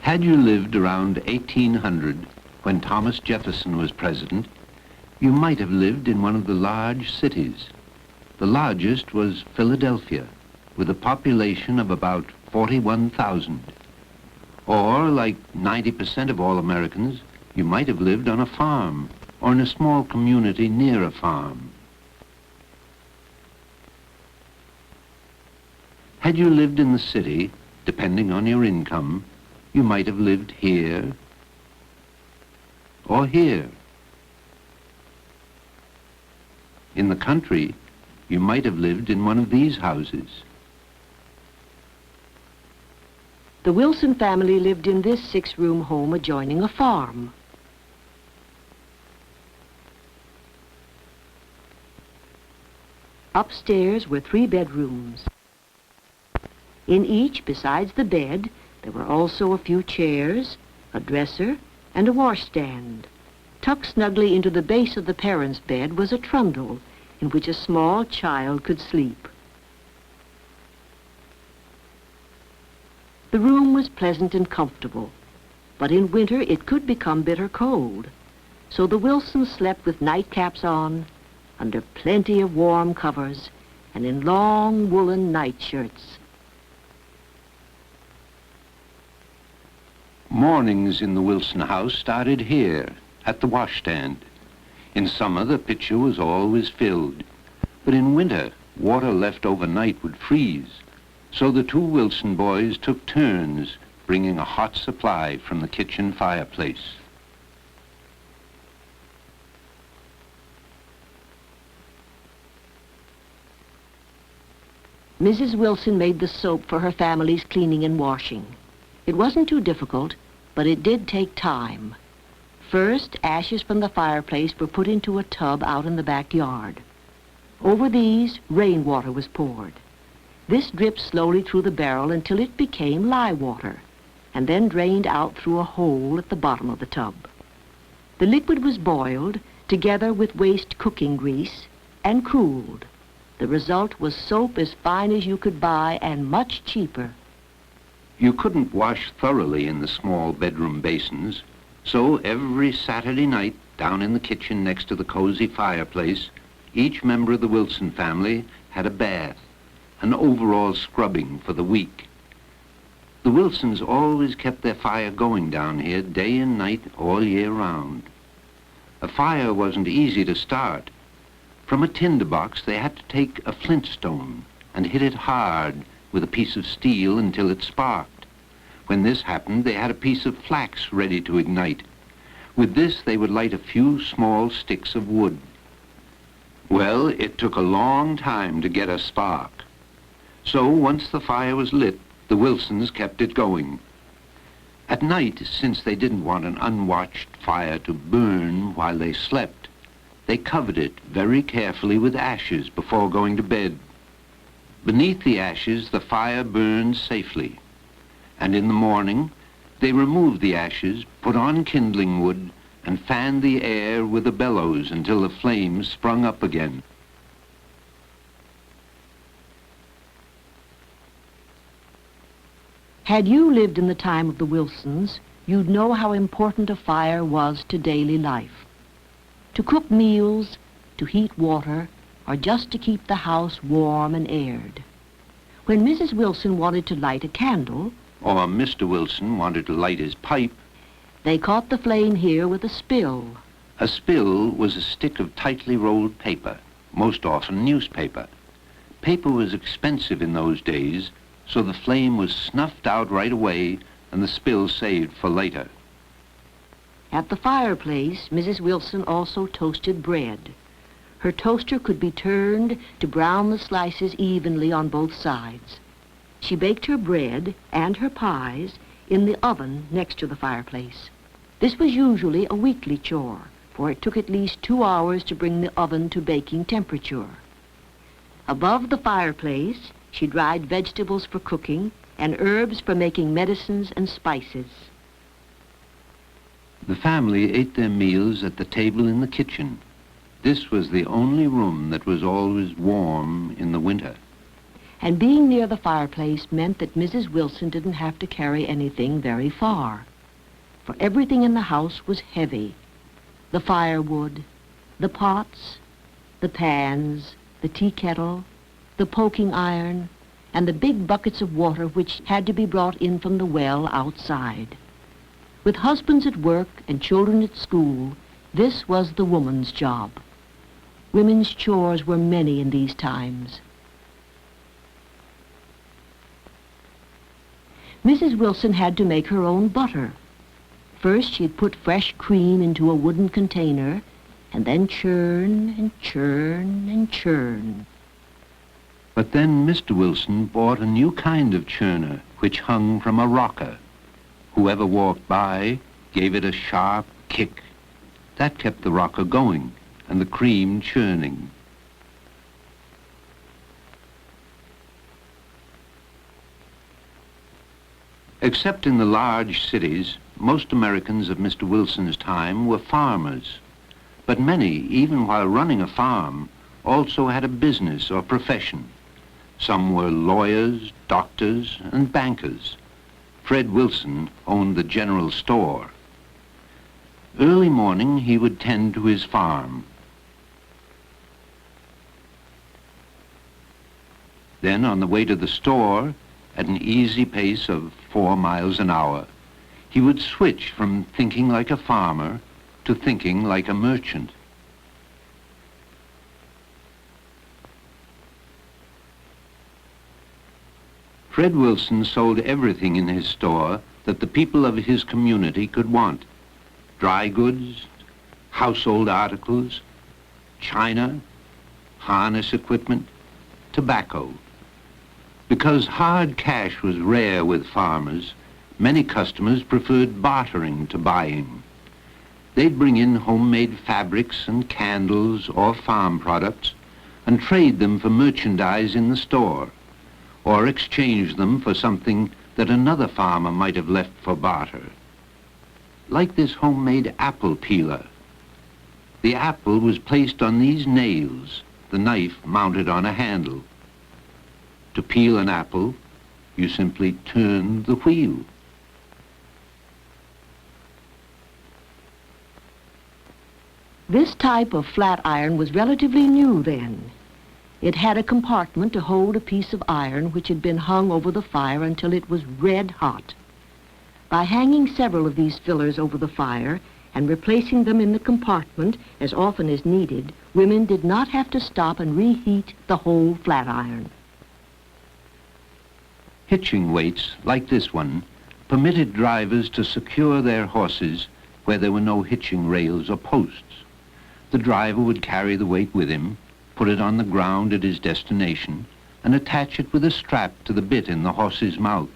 Had you lived around 1800, when Thomas Jefferson was president, you might have lived in one of the large cities. The largest was Philadelphia, with a population of about 41,000. Or, like 90% of all Americans, you might have lived on a farm or in a small community near a farm. Had you lived in the city, depending on your income, you might have lived here or here. In the country, you might have lived in one of these houses. The Wilson family lived in this 6-room home adjoining a farm. Upstairs were 3 bedrooms. In each, besides the bed, there were also a few chairs, a dresser, and a washstand. Tucked snugly into the base of the parents' bed was a trundle in which a small child could sleep. The room was pleasant and comfortable, but in winter it could become bitter cold. So the Wilsons slept with nightcaps on, under plenty of warm covers, and in long woolen nightshirts. Mornings in the Wilson house started here, at the washstand. In summer, the pitcher was always filled, but in winter, water left overnight would freeze. So the 2 Wilson boys took turns bringing a hot supply from the kitchen fireplace. Mrs. Wilson made the soap for her family's cleaning and washing. It wasn't too difficult, but it did take time. First, ashes from the fireplace were put into a tub out in the backyard. Over these, rainwater was poured. This dripped slowly through the barrel until it became lye water, and then drained out through a hole at the bottom of the tub. The liquid was boiled, together with waste cooking grease, and cooled. The result was soap as fine as you could buy and much cheaper. You couldn't wash thoroughly in the small bedroom basins, so every Saturday night, down in the kitchen next to the cozy fireplace, each member of the Wilson family had a bath, an overall scrubbing for the week. The Wilsons always kept their fire going down here day and night all year round. A fire wasn't easy to start. From a tinderbox, they had to take a flintstone and hit it hard with a piece of steel until it sparked. When this happened, they had a piece of flax ready to ignite. With this, they would light a few small sticks of wood. Well, it took a long time to get a spark. So once the fire was lit, the Wilsons kept it going. At night, since they didn't want an unwatched fire to burn while they slept, they covered it very carefully with ashes before going to bed. Beneath the ashes, the fire burned safely. And in the morning, they removed the ashes, put on kindling wood, and fanned the air with a bellows until the flames sprung up again. Had you lived in the time of the Wilsons, you'd know how important a fire was to daily life. To cook meals, to heat water, or just to keep the house warm and aired. When Mrs. Wilson wanted to light a candle, or Mr. Wilson wanted to light his pipe, they caught the flame here with a spill. A spill was a stick of tightly rolled paper, most often newspaper. Paper was expensive in those days, so the flame was snuffed out right away and the spill saved for later. At the fireplace, Mrs. Wilson also toasted bread. Her toaster could be turned to brown the slices evenly on both sides. She baked her bread and her pies in the oven next to the fireplace. This was usually a weekly chore, for it took at least 2 hours to bring the oven to baking temperature. Above the fireplace, she dried vegetables for cooking and herbs for making medicines and spices. The family ate their meals at the table in the kitchen. This was the only room that was always warm in the winter. And being near the fireplace meant that Mrs. Wilson didn't have to carry anything very far, for everything in the house was heavy. The firewood, the pots, the pans, the tea kettle, the poking iron, and the big buckets of water which had to be brought in from the well outside. With husbands at work and children at school, this was the woman's job. Women's chores were many in these times. Mrs. Wilson had to make her own butter. First, she'd put fresh cream into a wooden container, and then churn and churn and churn. But then Mr. Wilson bought a new kind of churner which hung from a rocker. Whoever walked by gave it a sharp kick. That kept the rocker going and the cream churning. Except in the large cities, most Americans of Mr. Wilson's time were farmers. But many, even while running a farm, also had a business or profession. Some were lawyers, doctors, and bankers. Fred Wilson owned the general store. Early morning, he would tend to his farm. Then, on the way to the store, at an easy pace of 4 miles an hour, he would switch from thinking like a farmer to thinking like a merchant. Fred Wilson sold everything in his store that the people of his community could want. Dry goods, household articles, china, harness equipment, tobacco. Because hard cash was rare with farmers, many customers preferred bartering to buying. They'd bring in homemade fabrics and candles or farm products and trade them for merchandise in the store, or exchange them for something that another farmer might have left for barter. Like this homemade apple peeler. The apple was placed on these nails, the knife mounted on a handle. To peel an apple, you simply turn the wheel. This type of flat iron was relatively new then. It had a compartment to hold a piece of iron which had been hung over the fire until it was red hot. By hanging several of these fillers over the fire and replacing them in the compartment as often as needed, women did not have to stop and reheat the whole flat iron. Hitching weights, like this one, permitted drivers to secure their horses where there were no hitching rails or posts. The driver would carry the weight with him, put it on the ground at his destination, and attach it with a strap to the bit in the horse's mouth.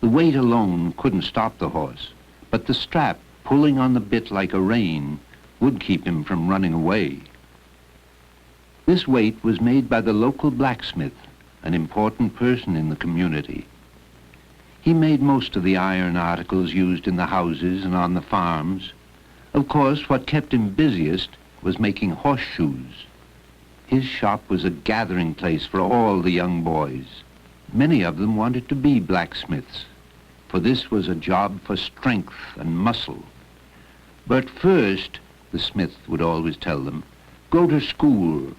The weight alone couldn't stop the horse, but the strap, pulling on the bit like a rein, would keep him from running away. This weight was made by the local blacksmith, an important person in the community. He made most of the iron articles used in the houses and on the farms. Of course, what kept him busiest was making horseshoes. His shop was a gathering place for all the young boys. Many of them wanted to be blacksmiths, for this was a job for strength and muscle. But first, the smith would always tell them, go to school.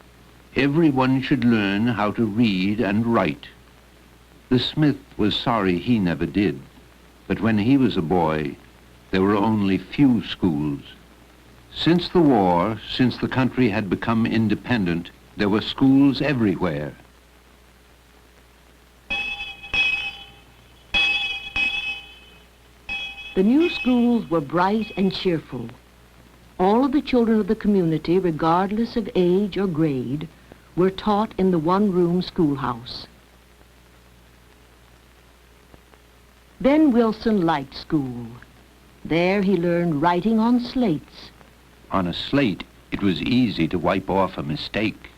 Everyone should learn how to read and write. The smith was sorry he never did, but when he was a boy, there were only few schools. Since the war, since the country had become independent, there were schools everywhere. The new schools were bright and cheerful. All of the children of the community, regardless of age or grade, were taught in the one-room schoolhouse. Ben Wilson liked school. There he learned writing on slates. On a slate, it was easy to wipe off a mistake.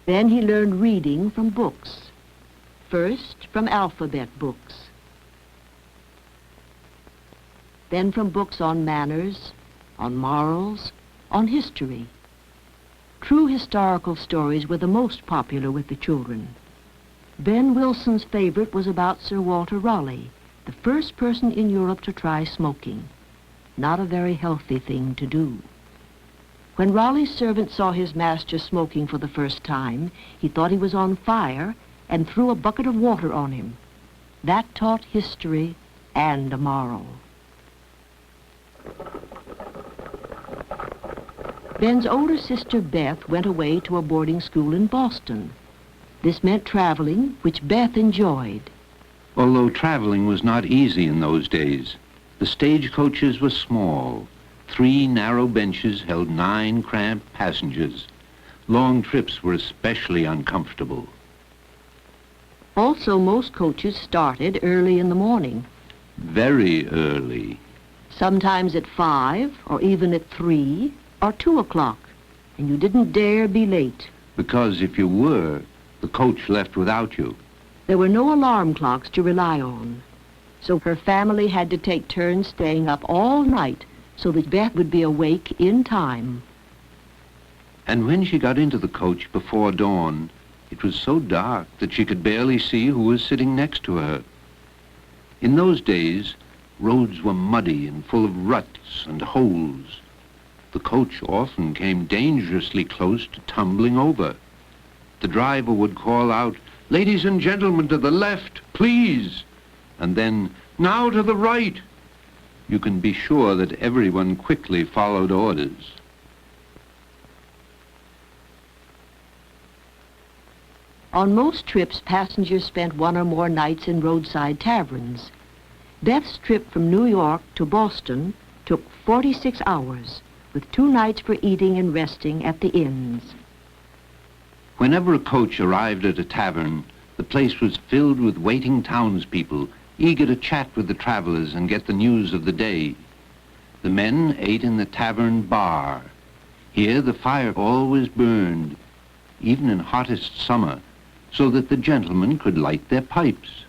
Then he learned reading from books. First, from alphabet books. Then from books on manners, on morals, on history. True historical stories were the most popular with the children. Ben Wilson's favorite was about Sir Walter Raleigh, the first person in Europe to try smoking. Not a very healthy thing to do. When Raleigh's servant saw his master smoking for the first time, he thought he was on fire and threw a bucket of water on him. That taught history and a moral. Ben's older sister Beth went away to a boarding school in Boston. This meant traveling, which Beth enjoyed. Although traveling was not easy in those days, the stagecoaches were small. 3 narrow benches held 9 cramped passengers. Long trips were especially uncomfortable. Also, most coaches started early in the morning. Very early. Sometimes at 5, or even at 3, or 2 o'clock, and you didn't dare be late. Because if you were, the coach left without you. There were no alarm clocks to rely on, so her family had to take turns staying up all night so that Beth would be awake in time. And when she got into the coach before dawn, it was so dark that she could barely see who was sitting next to her. In those days, roads were muddy and full of ruts and holes. The coach often came dangerously close to tumbling over. The driver would call out, "Ladies and gentlemen, to the left, please," and then, "Now to the right." You can be sure that everyone quickly followed orders. On most trips, passengers spent 1 or more nights in roadside taverns. Beth's trip from New York to Boston took 46 hours, with 2 nights for eating and resting at the inns. Whenever a coach arrived at a tavern, the place was filled with waiting townspeople, eager to chat with the travelers and get the news of the day. The men ate in the tavern bar. Here the fire always burned, even in hottest summer, so that the gentlemen could light their pipes.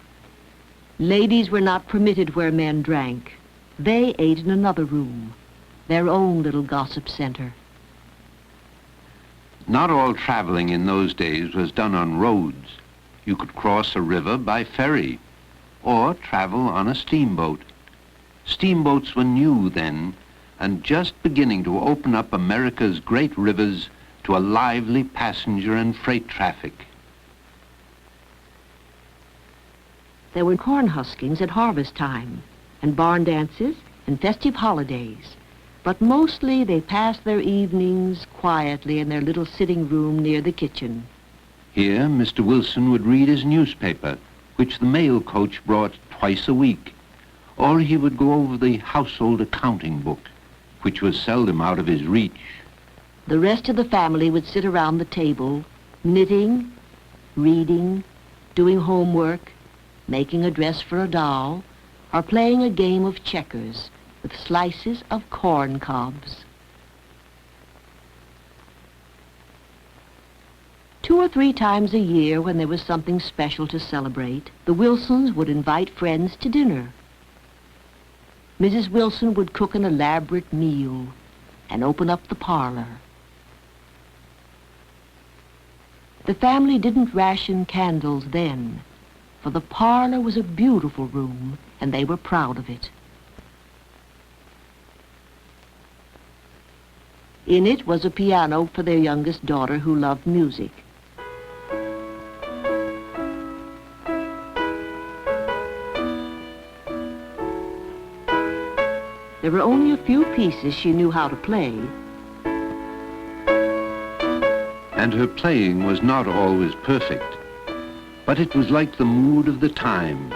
Ladies were not permitted where men drank. They ate in another room, their own little gossip center. Not all traveling in those days was done on roads. You could cross a river by ferry, or travel on a steamboat. Steamboats were new then, and just beginning to open up America's great rivers to a lively passenger and freight traffic. There were corn huskings at harvest time, and barn dances and festive holidays. But mostly they passed their evenings quietly in their little sitting room near the kitchen. Here, Mr. Wilson would read his newspaper, which the mail coach brought twice a week, or he would go over the household accounting book, which was seldom out of his reach. The rest of the family would sit around the table, knitting, reading, doing homework, making a dress for a doll, or playing a game of checkers with slices of corn cobs. 2 or 3 times a year, when there was something special to celebrate, the Wilsons would invite friends to dinner. Mrs. Wilson would cook an elaborate meal and open up the parlor. The family didn't ration candles then, for the parlor was a beautiful room, and they were proud of it. In it was a piano for their youngest daughter, who loved music. There were only a few pieces she knew how to play. And her playing was not always perfect, but it was like the mood of the time.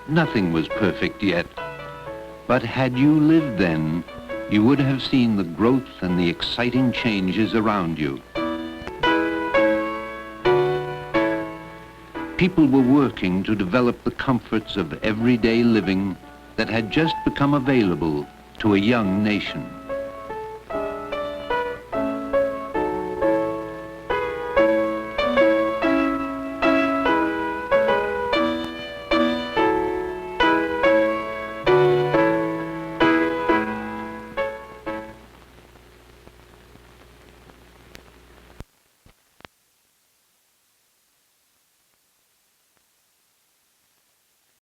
Nothing was perfect yet, but had you lived then, you would have seen the growth and the exciting changes around you. People were working to develop the comforts of everyday living that had just become available to a young nation.